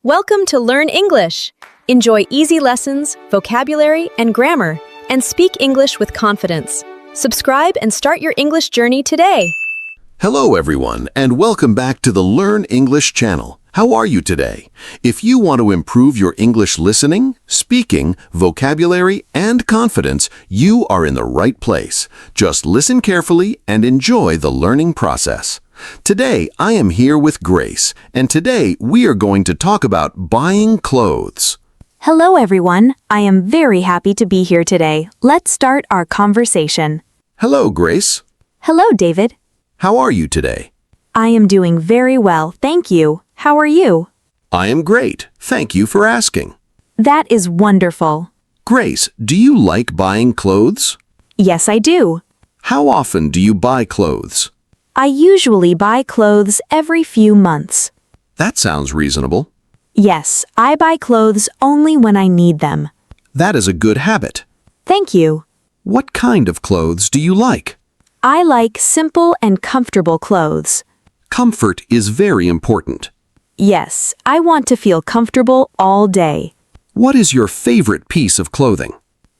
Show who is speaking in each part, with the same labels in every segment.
Speaker 1: Welcome to Learn English. Enjoy easy lessons, vocabulary, and grammar, and speak English with confidence. Subscribe and start your English journey today.
Speaker 2: Hello everyone, and welcome back to the Learn English channel. How are you today? If you want to improve your English listening, speaking, vocabulary, and confidence, you are in the right place. Just listen carefully and enjoy the learning process. Today, I am here with Grace, and today we are going to talk about buying clothes.
Speaker 3: Hello everyone, I am very happy to be here today. Let's start our conversation.
Speaker 2: Hello, Grace.
Speaker 3: Hello, David.
Speaker 2: How are you today?
Speaker 3: I am doing very well, thank you. How are you?
Speaker 2: I am great. Thank you for asking.
Speaker 3: That is wonderful.
Speaker 2: Grace, do you like buying clothes?
Speaker 3: Yes, I do.
Speaker 2: How often do you buy clothes?
Speaker 3: I usually buy clothes every few months.
Speaker 2: That sounds reasonable.
Speaker 3: Yes, I buy clothes only when I need them.
Speaker 2: That is a good habit.
Speaker 3: Thank you.
Speaker 2: What kind of clothes do you like?
Speaker 3: I like simple and comfortable clothes.
Speaker 2: Comfort is very important.
Speaker 3: Yes, I want to feel comfortable all day.
Speaker 2: What is your favorite piece of clothing?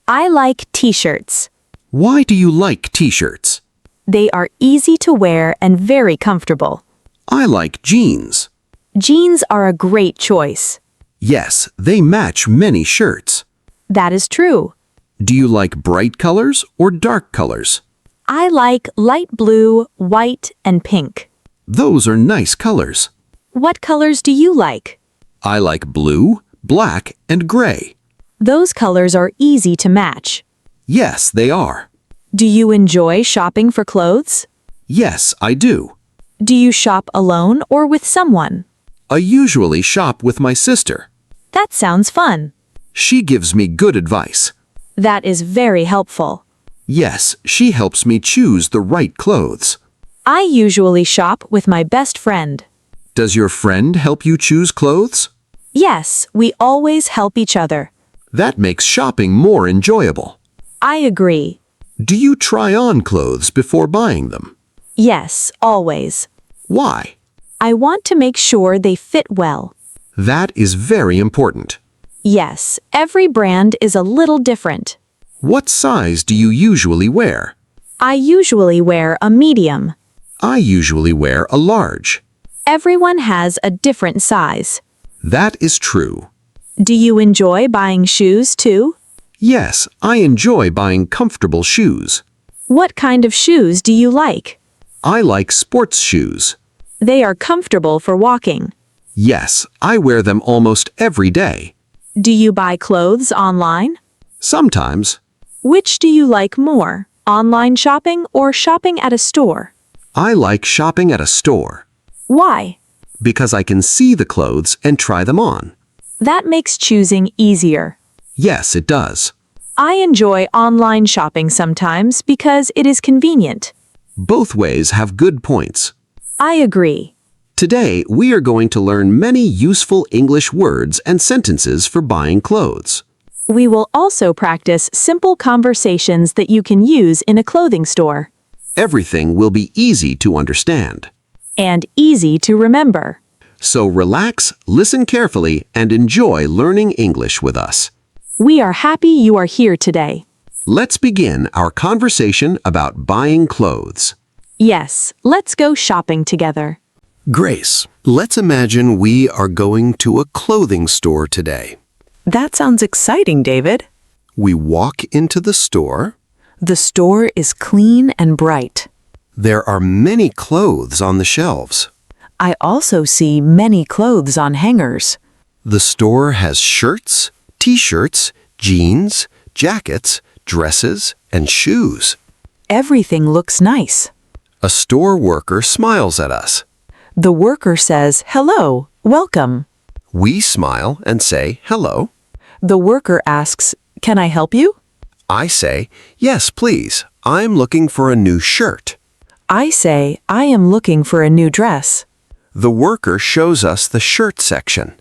Speaker 3: I like t-shirts.
Speaker 2: Why do you like t-shirts?
Speaker 3: They are easy to wear and very comfortable.
Speaker 2: I like jeans.
Speaker 3: Jeans are a great choice.
Speaker 2: Yes, they match many shirts.
Speaker 3: That is true.
Speaker 2: Do you like bright colors or dark colors?
Speaker 3: I like light blue, white, and pink.
Speaker 2: Those are nice colors.
Speaker 3: What colors do you like?
Speaker 2: I like blue, black, and gray.
Speaker 3: Those colors are easy to match.
Speaker 2: Yes, they are.
Speaker 3: Do you enjoy shopping for clothes?
Speaker 2: Yes, I do.
Speaker 3: Do you shop alone or with someone?
Speaker 2: I usually shop with my sister.
Speaker 3: That sounds fun.
Speaker 2: She gives me good advice.
Speaker 3: That is very helpful.
Speaker 2: Yes, she helps me choose the right clothes.
Speaker 3: I usually shop with my best friend.
Speaker 2: Does your friend help you choose clothes?
Speaker 3: Yes, we always help each other.
Speaker 2: That makes shopping more enjoyable.
Speaker 3: I agree.
Speaker 2: Do you try on clothes before buying them?
Speaker 3: Yes, always.
Speaker 2: Why?
Speaker 3: I want to make sure they fit well.
Speaker 2: That is very important.
Speaker 3: Yes, every brand is a little different.
Speaker 2: What size do you usually wear?
Speaker 3: I usually wear a medium.
Speaker 2: I usually wear a large.
Speaker 3: Everyone has a different size.
Speaker 2: That is true.
Speaker 3: Do you enjoy buying shoes too?
Speaker 2: Yes, I enjoy buying comfortable shoes.
Speaker 3: What kind of shoes do you like?
Speaker 2: I like sports shoes.
Speaker 3: They are comfortable for walking.
Speaker 2: Yes, I wear them almost every day.
Speaker 3: Do you buy clothes online?
Speaker 2: Sometimes.
Speaker 3: Which do you like more, online shopping or shopping at a store?
Speaker 2: I like shopping at a store.
Speaker 3: Why?
Speaker 2: Because I can see the clothes and try them on.
Speaker 3: That makes choosing easier.
Speaker 2: Yes, it does.
Speaker 3: I enjoy online shopping sometimes because it is convenient.
Speaker 2: Both ways have good points.
Speaker 3: I agree.
Speaker 2: Today, we are going to learn many useful English words and sentences for buying clothes.
Speaker 3: We will also practice simple conversations that you can use in a clothing store.
Speaker 2: Everything will be easy to understand.
Speaker 3: And easy to remember.
Speaker 2: So relax, listen carefully, and enjoy learning English with us.
Speaker 3: We are happy you are here today.
Speaker 2: Let's begin our conversation about buying clothes.
Speaker 3: Yes, let's go shopping together.
Speaker 2: Grace, let's imagine we are going to a clothing store today.
Speaker 4: That sounds exciting, David.
Speaker 2: We walk into the store.
Speaker 4: The store is clean and bright.
Speaker 2: There are many clothes on the shelves.
Speaker 4: I also see many clothes on hangers.
Speaker 2: The store has shirts, t-shirts, jeans, jackets, dresses, and shoes.
Speaker 4: Everything looks nice.
Speaker 2: A store worker smiles at us.
Speaker 4: The worker says, "Hello, welcome."
Speaker 2: We smile and say, "Hello."
Speaker 4: The worker asks, "Can I help you?"
Speaker 2: I say, "Yes, please. I'm looking for a new shirt."
Speaker 4: I say, "I am looking for a new dress."
Speaker 2: The worker shows us the shirt section.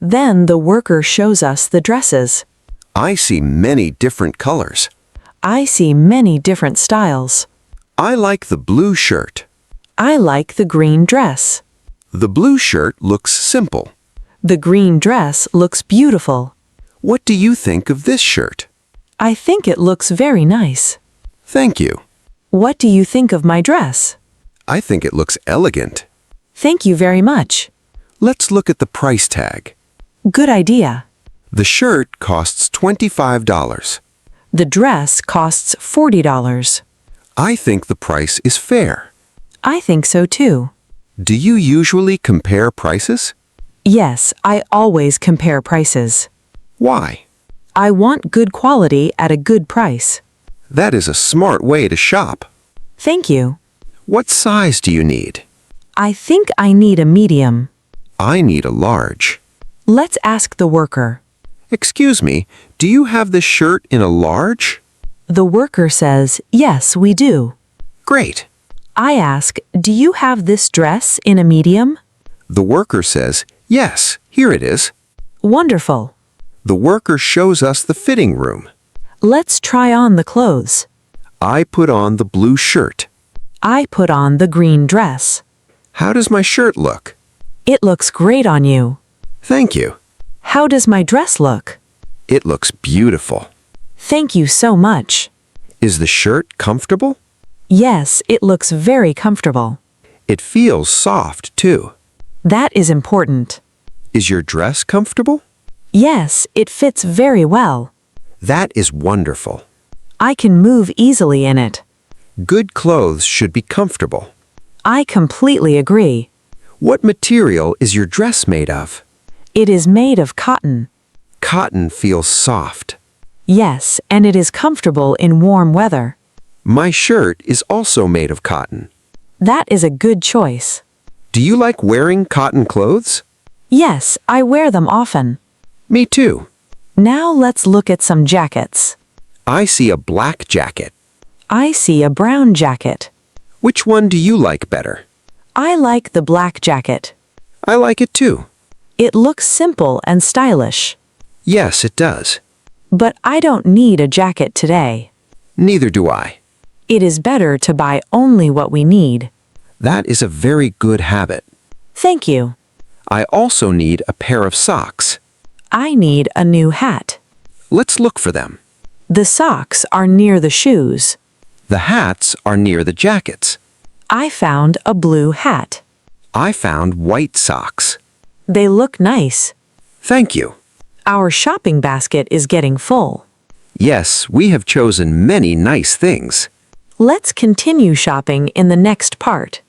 Speaker 4: Then the worker shows us the dresses.
Speaker 2: I see many different colors.
Speaker 4: I see many different styles.
Speaker 2: I like the blue shirt.
Speaker 4: I like the green dress.
Speaker 2: The blue shirt looks simple.
Speaker 4: The green dress looks beautiful.
Speaker 2: What do you think of this shirt?
Speaker 4: I think it looks very nice.
Speaker 2: Thank you.
Speaker 4: What do you think of my dress?
Speaker 2: I think it looks elegant.
Speaker 4: Thank you very much.
Speaker 2: Let's look at the price tag.
Speaker 4: Good idea.
Speaker 2: The shirt costs $25.
Speaker 4: The dress costs $40.
Speaker 2: I think the price is fair.
Speaker 4: I think so too.
Speaker 2: Do you usually compare prices?
Speaker 4: Yes, I always compare prices.
Speaker 2: Why?
Speaker 4: I want good quality at a good price.
Speaker 2: That is a smart way to shop.
Speaker 4: Thank you.
Speaker 2: What size do you need?
Speaker 4: I think I need a medium.
Speaker 2: I need a large.
Speaker 4: Let's ask the worker.
Speaker 2: Excuse me, do you have this shirt in a large?
Speaker 4: The worker says, yes, we do.
Speaker 2: Great.
Speaker 4: I ask, do you have this dress in a medium?
Speaker 2: The worker says, yes, here it is.
Speaker 4: Wonderful.
Speaker 2: The worker shows us the fitting room.
Speaker 4: Let's try on the clothes.
Speaker 2: I put on the blue shirt.
Speaker 4: I put on the green dress.
Speaker 2: How does my shirt look?
Speaker 4: It looks great on you.
Speaker 2: Thank you.
Speaker 4: How does my dress look?
Speaker 2: It looks beautiful.
Speaker 4: Thank you so much.
Speaker 2: Is the shirt comfortable?
Speaker 4: Yes, it looks very comfortable.
Speaker 2: It feels soft, too.
Speaker 4: That is important.
Speaker 2: Is your dress comfortable?
Speaker 4: Yes, it fits very well.
Speaker 2: That is wonderful.
Speaker 4: I can move easily in it.
Speaker 2: Good clothes should be comfortable.
Speaker 4: I completely agree.
Speaker 2: What material is your dress made of?
Speaker 4: It is made of cotton.
Speaker 2: Cotton feels soft.
Speaker 4: Yes, and it is comfortable in warm weather.
Speaker 2: My shirt is also made of cotton.
Speaker 4: That is a good choice.
Speaker 2: Do you like wearing cotton clothes?
Speaker 4: Yes, I wear them often.
Speaker 2: Me too.
Speaker 4: Now let's look at some jackets.
Speaker 2: I see a black jacket.
Speaker 4: I see a brown jacket.
Speaker 2: Which one do you like better?
Speaker 4: I like the black jacket.
Speaker 2: I like it too.
Speaker 4: It looks simple and stylish.
Speaker 2: Yes, it does.
Speaker 4: But I don't need a jacket today.
Speaker 2: Neither do I.
Speaker 4: It is better to buy only what we need.
Speaker 2: That is a very good habit.
Speaker 4: Thank you.
Speaker 2: I also need a pair of socks.
Speaker 4: I need a new hat.
Speaker 2: Let's look for them.
Speaker 4: The socks are near the shoes.
Speaker 2: The hats are near the jackets.
Speaker 4: I found a blue hat.
Speaker 2: I found white socks.
Speaker 4: They look nice.
Speaker 2: Thank you.
Speaker 4: Our shopping basket is getting full.
Speaker 2: Yes, we have chosen many nice things.
Speaker 4: Let's continue shopping in the next part.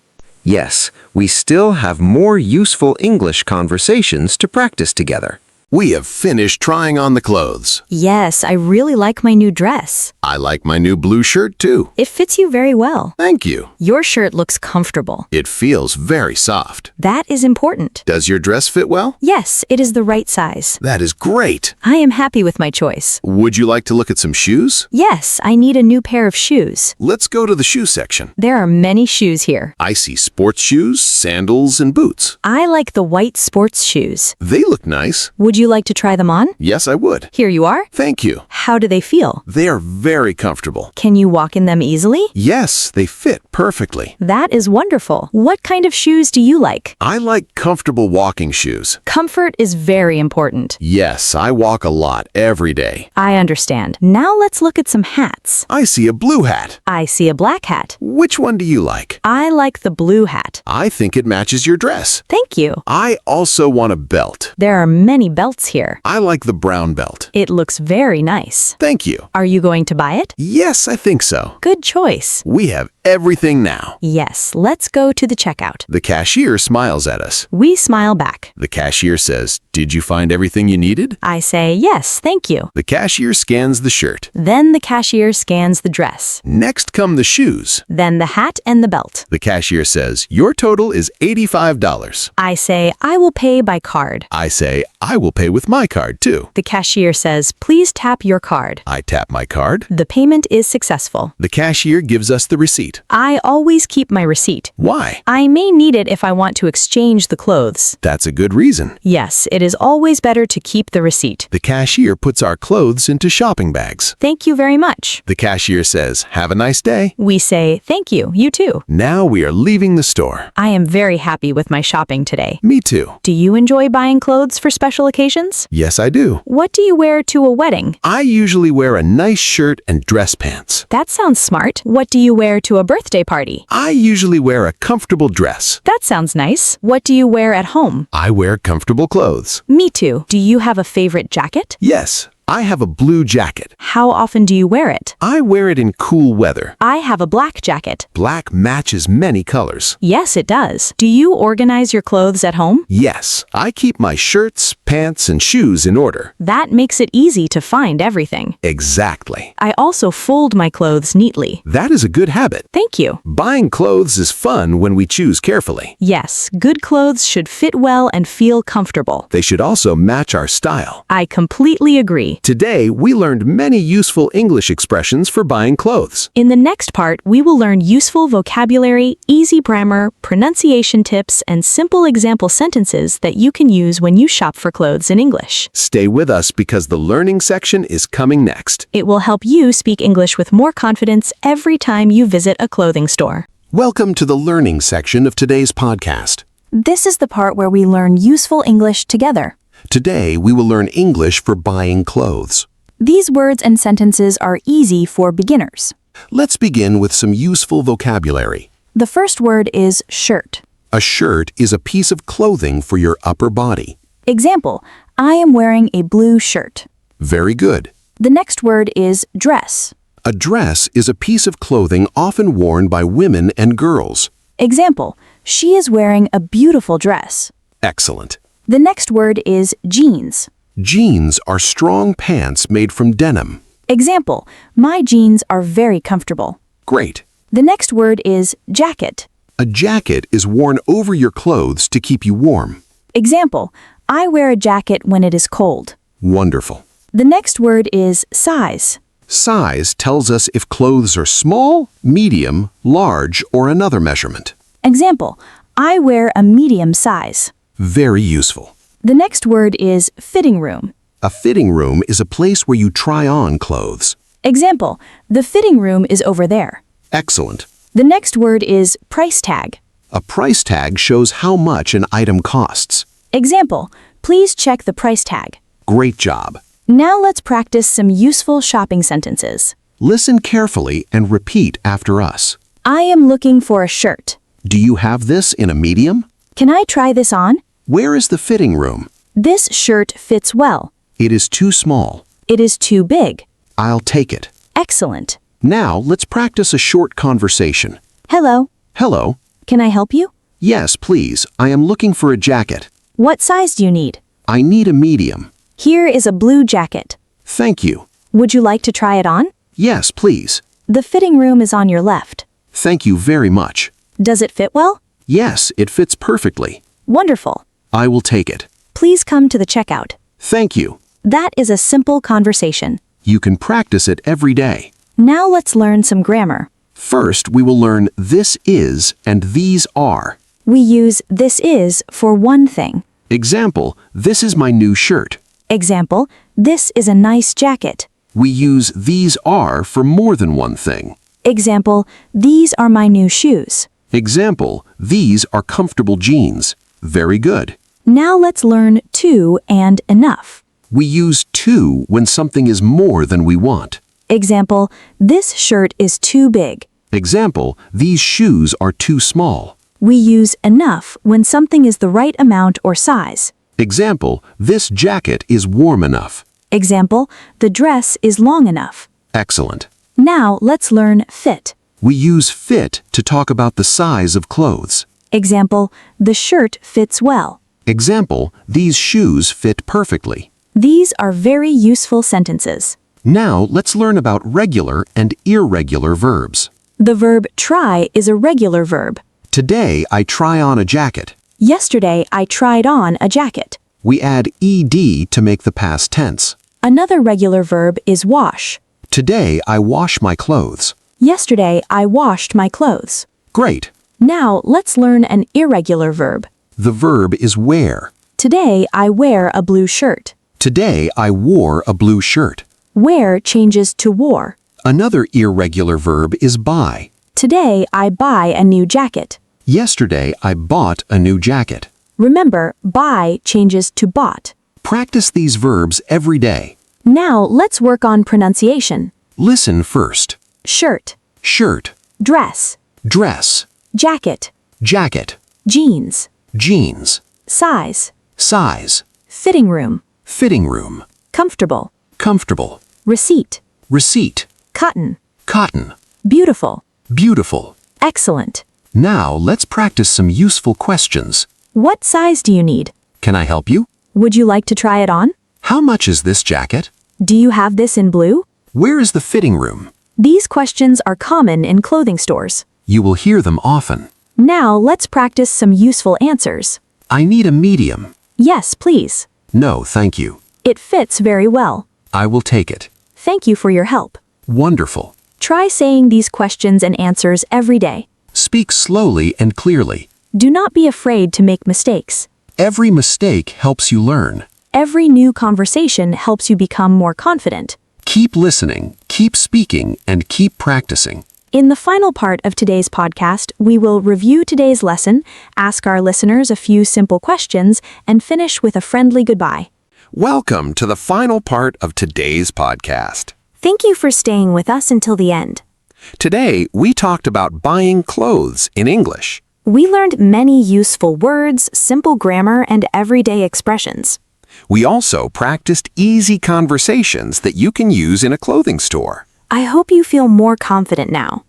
Speaker 2: Yes, we still have more useful English conversations to practice together. We have finished trying on the clothes.
Speaker 1: Yes, I really like my new dress.
Speaker 2: I like my new blue shirt too.
Speaker 1: It fits you very well.
Speaker 2: Thank you.
Speaker 1: Your shirt looks comfortable.
Speaker 2: It feels very soft.
Speaker 1: That is important.
Speaker 2: Does your dress fit well?
Speaker 1: Yes, it is the right size.
Speaker 2: That is great.
Speaker 1: I am happy with my choice.
Speaker 2: Would you like to look at some shoes?
Speaker 1: Yes, I need a new pair of shoes.
Speaker 2: Let's go to the shoe section.
Speaker 1: There are many shoes here.
Speaker 2: I see sports shoes, sandals, and boots.
Speaker 1: I like the white sports shoes.
Speaker 2: They look nice.
Speaker 1: Would you like to try them on?
Speaker 2: Yes, I would.
Speaker 1: Here you are.
Speaker 2: Thank you.
Speaker 1: How do they feel?
Speaker 2: They are very comfortable.
Speaker 1: Can you walk in them easily?
Speaker 2: Yes, they fit perfectly.
Speaker 1: That is wonderful. What kind of shoes do you like?
Speaker 2: I like comfortable walking shoes.
Speaker 1: Comfort is very important.
Speaker 2: Yes, I walk a lot every day.
Speaker 1: I understand. Now let's look at some hats.
Speaker 2: I see a blue hat.
Speaker 1: I see a black hat.
Speaker 2: Which one do you like?
Speaker 1: I like the blue hat.
Speaker 2: I think it matches your dress.
Speaker 1: Thank you.
Speaker 2: I also want a belt.
Speaker 1: There are many belts here.
Speaker 2: I like the brown belt.
Speaker 1: It looks very nice.
Speaker 2: Thank you.
Speaker 1: Are you going to buy it?
Speaker 2: Yes, I think so.
Speaker 1: Good choice.
Speaker 2: We have everything now.
Speaker 1: Yes, let's go to the checkout.
Speaker 2: The cashier smiles at us.
Speaker 1: We smile back.
Speaker 2: The cashier says, "Did you find everything you needed?"
Speaker 1: I say, yes, thank you.
Speaker 2: The cashier scans the shirt.
Speaker 1: Then the cashier scans the dress.
Speaker 2: Next come the shoes.
Speaker 1: Then the hat and the belt.
Speaker 2: The cashier says, "Your total is $85.
Speaker 1: I say, I will pay by card.
Speaker 2: I say, "I will pay with my card too."
Speaker 1: The cashier says, please tap your card.
Speaker 2: I tap my card.
Speaker 1: The payment is successful.
Speaker 2: The cashier gives us the receipt. receipt?
Speaker 3: I always keep my receipt.
Speaker 2: Why?
Speaker 3: I may need it if I want to exchange the clothes.
Speaker 2: That's a good reason.
Speaker 3: Yes, it is always better to keep the receipt.
Speaker 2: The cashier puts our clothes into shopping bags.
Speaker 3: Thank you very much.
Speaker 2: The cashier says, "Have a nice day."
Speaker 3: We say, thank you, you too.
Speaker 2: Now we are leaving the store.
Speaker 3: I am very happy with my shopping today.
Speaker 2: Me too.
Speaker 3: Do you enjoy buying clothes for special occasions?
Speaker 2: Yes, I do.
Speaker 3: What do you wear to a wedding?
Speaker 2: I usually wear a nice shirt and dress pants.
Speaker 3: That sounds smart. What do you wear to a birthday party?
Speaker 2: I usually wear a comfortable dress.
Speaker 3: That sounds nice. What do you wear at home?
Speaker 2: I wear comfortable clothes.
Speaker 3: Me too. Do you have a favorite jacket?
Speaker 2: Yes, I have a blue jacket.
Speaker 3: How often do you wear it?
Speaker 2: I wear it in cool weather.
Speaker 3: I have a black jacket.
Speaker 2: Black matches many colors.
Speaker 3: Yes, it does. Do you organize your clothes at home?
Speaker 2: Yes, I keep my shirts, pants, and shoes in order.
Speaker 3: That makes it easy to find everything.
Speaker 2: Exactly.
Speaker 3: I also fold my clothes neatly.
Speaker 2: That is a good habit.
Speaker 3: Thank you.
Speaker 2: Buying clothes is fun when we choose carefully.
Speaker 3: Yes, good clothes should fit well and feel comfortable.
Speaker 2: They should also match our style.
Speaker 3: I completely agree.
Speaker 2: Today, we learned many useful English expressions for buying clothes.
Speaker 3: In the next part, we will learn useful vocabulary, easy grammar, pronunciation tips, and simple example sentences that you can use when you shop for clothes in English.
Speaker 2: Stay with us because the learning section is coming next.
Speaker 3: It will help you speak English with more confidence every time you visit a clothing store.
Speaker 2: Welcome to the learning section of today's podcast.
Speaker 3: This is the part where we learn useful English together.
Speaker 2: Today, we will learn English for buying clothes.
Speaker 3: These words and sentences are easy for beginners.
Speaker 2: Let's begin with some useful vocabulary.
Speaker 3: The first word is shirt.
Speaker 2: A shirt is a piece of clothing for your upper body.
Speaker 3: Example, I am wearing a blue shirt.
Speaker 2: Very good.
Speaker 3: The next word is dress.
Speaker 2: A dress is a piece of clothing often worn by women and girls.
Speaker 3: Example, she is wearing a beautiful dress.
Speaker 2: Excellent.
Speaker 3: The next word is jeans.
Speaker 2: Jeans are strong pants made from denim.
Speaker 3: Example, my jeans are very comfortable.
Speaker 2: Great.
Speaker 3: The next word is jacket.
Speaker 2: A jacket is worn over your clothes to keep you warm.
Speaker 3: Example, I wear a jacket when it is cold.
Speaker 2: Wonderful.
Speaker 3: The next word is size.
Speaker 2: Size tells us if clothes are small, medium, large, or another measurement.
Speaker 3: Example, I wear a medium size.
Speaker 2: Very useful.
Speaker 3: The next word is fitting room.
Speaker 2: A fitting room is a place where you try on clothes.
Speaker 3: Example, the fitting room is over there.
Speaker 2: Excellent.
Speaker 3: The next word is price tag.
Speaker 2: A price tag shows how much an item costs.
Speaker 3: Example, please check the price tag.
Speaker 2: Great job.
Speaker 3: Now let's practice some useful shopping sentences.
Speaker 2: Listen carefully and repeat after us.
Speaker 3: I am looking for a shirt.
Speaker 2: Do you have this in a medium?
Speaker 3: Can I try this on?
Speaker 2: Where is the fitting room?
Speaker 3: This shirt fits well.
Speaker 2: It is too small.
Speaker 3: It is too big.
Speaker 2: I'll take it.
Speaker 3: Excellent.
Speaker 2: Now let's practice a short conversation.
Speaker 3: Hello.
Speaker 2: Hello.
Speaker 3: Can I help you?
Speaker 2: Yes, please. I am looking for a jacket.
Speaker 3: What size do you need?
Speaker 2: I need a medium.
Speaker 3: Here is a blue jacket.
Speaker 2: Thank you.
Speaker 3: Would you like to try it on?
Speaker 2: Yes, please.
Speaker 3: The fitting room is on your left.
Speaker 2: Thank you very much.
Speaker 3: Does it fit well?
Speaker 2: Yes, it fits perfectly.
Speaker 3: Wonderful.
Speaker 2: I will take it.
Speaker 3: Please come to the checkout.
Speaker 2: Thank you.
Speaker 3: That is a simple conversation.
Speaker 2: You can practice it every day.
Speaker 3: Now let's learn some grammar.
Speaker 2: First, we will learn this is and these are.
Speaker 3: We use this is for one thing.
Speaker 2: Example, this is my new shirt.
Speaker 3: Example, this is a nice jacket.
Speaker 2: We use these are for more than one thing.
Speaker 3: Example, these are my new shoes.
Speaker 2: Example, these are comfortable jeans. Very good.
Speaker 3: Now let's learn to and enough.
Speaker 2: We use to when something is more than we want.
Speaker 3: Example, this shirt is too big.
Speaker 2: Example, these shoes are too small.
Speaker 3: We use enough when something is the right amount or size.
Speaker 2: Example, this jacket is warm enough.
Speaker 3: Example, the dress is long enough.
Speaker 2: Excellent.
Speaker 3: Now let's learn fit.
Speaker 2: We use fit to talk about the size of clothes.
Speaker 3: Example, the shirt fits well.
Speaker 2: Example, these shoes fit perfectly.
Speaker 3: These are very useful sentences.
Speaker 2: Now let's learn about regular and irregular verbs.
Speaker 3: The verb try is a regular verb.
Speaker 2: Today, I try on a jacket.
Speaker 3: Yesterday, I tried on a jacket.
Speaker 2: We add ed to make the past tense.
Speaker 3: Another regular verb is wash.
Speaker 2: Today, I wash my clothes.
Speaker 3: Yesterday, I washed my clothes.
Speaker 2: Great.
Speaker 3: Now, let's learn an irregular verb.
Speaker 2: The verb is wear.
Speaker 3: Today, I wear a blue shirt.
Speaker 2: Today, I wore a blue shirt.
Speaker 3: Wear changes to wore.
Speaker 2: Another irregular verb is buy.
Speaker 3: Today, I buy a new jacket.
Speaker 2: Yesterday, I bought a new jacket.
Speaker 3: Remember, buy changes to bought.
Speaker 2: Practice these verbs every day.
Speaker 3: Now, let's work on pronunciation.
Speaker 2: Listen first.
Speaker 3: Shirt,
Speaker 2: Shirt,
Speaker 3: dress,
Speaker 2: dress,
Speaker 3: jacket,
Speaker 2: jacket,
Speaker 3: jeans,
Speaker 2: jeans,
Speaker 3: size,
Speaker 2: size,
Speaker 3: fitting room,
Speaker 2: fitting room,
Speaker 3: comfortable,
Speaker 2: comfortable,
Speaker 3: receipt,
Speaker 2: receipt,
Speaker 3: cotton,
Speaker 2: cotton,
Speaker 3: beautiful,
Speaker 2: beautiful.
Speaker 3: excellent.
Speaker 2: Now let's practice some useful questions.
Speaker 3: What size do you need?
Speaker 2: Can I help you?
Speaker 3: Would you like to try it on?
Speaker 2: How much is this jacket?
Speaker 3: Do you have this in blue?
Speaker 2: Where is the fitting room?
Speaker 3: These questions are common in clothing stores.
Speaker 2: You will hear them often.
Speaker 3: Now let's practice some useful answers.
Speaker 2: I need a medium.
Speaker 3: Yes, please.
Speaker 2: No, thank you.
Speaker 3: It fits very well.
Speaker 2: I will take it.
Speaker 3: Thank you for your help.
Speaker 2: Wonderful.
Speaker 3: Try saying these questions and answers every day.
Speaker 2: Speak slowly and clearly.
Speaker 3: Do not be afraid to make mistakes.
Speaker 2: Every mistake helps you learn.
Speaker 3: Every new conversation helps you become more confident.
Speaker 2: Keep listening, keep speaking, and keep practicing.
Speaker 3: In the final part of today's podcast, we will review today's lesson, ask our listeners a few simple questions, and finish with a friendly goodbye.
Speaker 2: Welcome to the final part of today's podcast.
Speaker 3: Thank you for staying with us until the end.
Speaker 2: Today, we talked about buying clothes in English.
Speaker 3: We learned many useful words, simple grammar, and everyday expressions.
Speaker 2: We also practiced easy conversations that you can use in a clothing store.
Speaker 3: I hope you feel more confident now.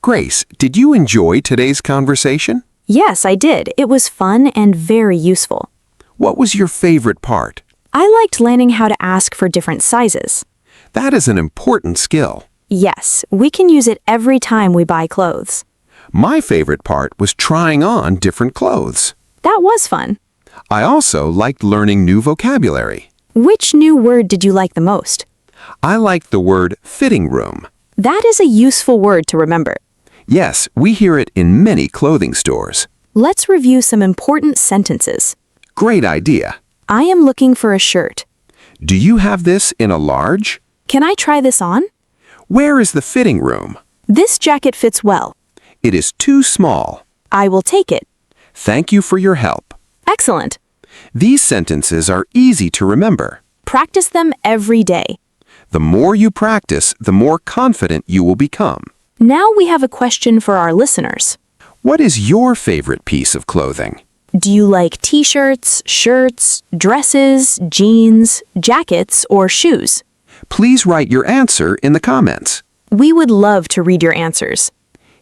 Speaker 2: Grace, did you enjoy today's conversation?
Speaker 3: Yes, I did. It was fun and very useful.
Speaker 2: What was your favorite part?
Speaker 3: I liked learning how to ask for different sizes.
Speaker 2: That is an important skill.
Speaker 3: Yes, we can use it every time we buy clothes.
Speaker 2: My favorite part was trying on different clothes.
Speaker 3: That was fun.
Speaker 2: I also liked learning new vocabulary.
Speaker 3: Which new word did you like the most?
Speaker 2: I liked the word fitting room.
Speaker 3: That is a useful word to remember.
Speaker 2: Yes, we hear it in many clothing stores.
Speaker 3: Let's review some important sentences.
Speaker 2: Great idea.
Speaker 3: I am looking for a shirt.
Speaker 2: Do you have this in a large?
Speaker 3: Can I try this on?
Speaker 2: Where is the fitting room?
Speaker 3: This jacket fits well.
Speaker 2: It is too small.
Speaker 3: I will take it.
Speaker 2: Thank you for your help.
Speaker 3: Excellent.
Speaker 2: These sentences are easy to remember.
Speaker 3: Practice them every day.
Speaker 2: The more you practice, the more confident you will become.
Speaker 3: Now we have a question for our listeners.
Speaker 2: What is your favorite piece of clothing?
Speaker 3: Do you like t-shirts, shirts, dresses, jeans, jackets, or shoes?
Speaker 2: Please write your answer in the comments.
Speaker 3: We would love to read your answers.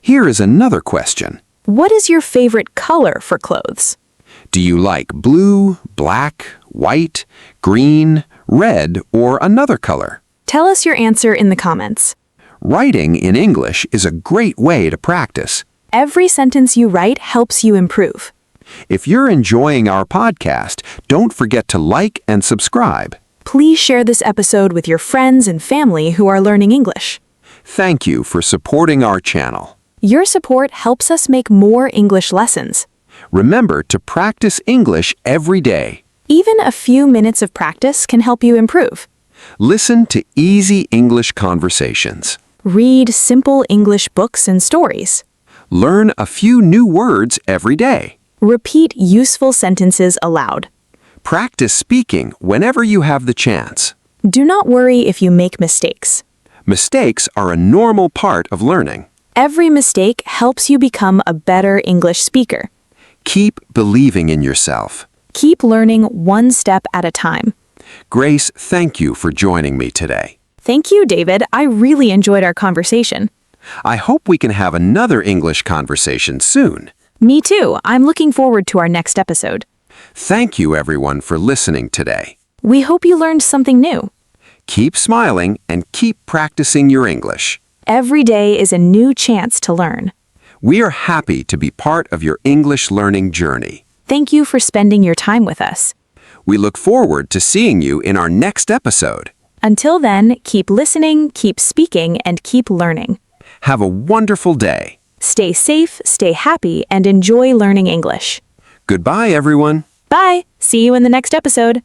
Speaker 2: Here is another question.
Speaker 3: What is your favorite color for clothes?
Speaker 2: Do you like blue, black, white, green, red, or another color?
Speaker 3: Tell us your answer in the comments.
Speaker 2: Writing in English is a great way to practice.
Speaker 3: Every sentence you write helps you improve.
Speaker 2: If you're enjoying our podcast, don't forget to like and subscribe.
Speaker 3: Please share this episode with your friends and family who are learning English.
Speaker 2: Thank you for supporting our channel.
Speaker 3: Your support helps us make more English lessons.
Speaker 2: Remember to practice English every day.
Speaker 3: Even a few minutes of practice can help you improve.
Speaker 2: Listen to easy English conversations.
Speaker 3: Read simple English books and stories.
Speaker 2: Learn a few new words every day.
Speaker 3: Repeat useful sentences aloud.
Speaker 2: Practice speaking whenever you have the chance.
Speaker 3: Do not worry if you make mistakes.
Speaker 2: Mistakes are a normal part of learning.
Speaker 3: Every mistake helps you become a better English speaker.
Speaker 2: Keep believing in yourself.
Speaker 3: Keep learning one step at a time.
Speaker 2: Grace, thank you for joining me today.
Speaker 3: Thank you, David. I really enjoyed our conversation.
Speaker 2: I hope we can have another English conversation soon.
Speaker 3: Me too. I'm looking forward to our next episode.
Speaker 2: Thank you, everyone, for listening today.
Speaker 3: We hope you learned something new.
Speaker 2: Keep smiling and keep practicing your English.
Speaker 3: Every day is a new chance to learn.
Speaker 2: We are happy to be part of your English learning journey.
Speaker 3: Thank you for spending your time with us.
Speaker 2: We look forward to seeing you in our next episode.
Speaker 3: Until then, keep listening, keep speaking, and keep learning.
Speaker 5: Have a wonderful day.
Speaker 3: Stay safe, stay happy, and enjoy learning English.
Speaker 5: Goodbye, everyone.
Speaker 3: Bye! See you in the next episode.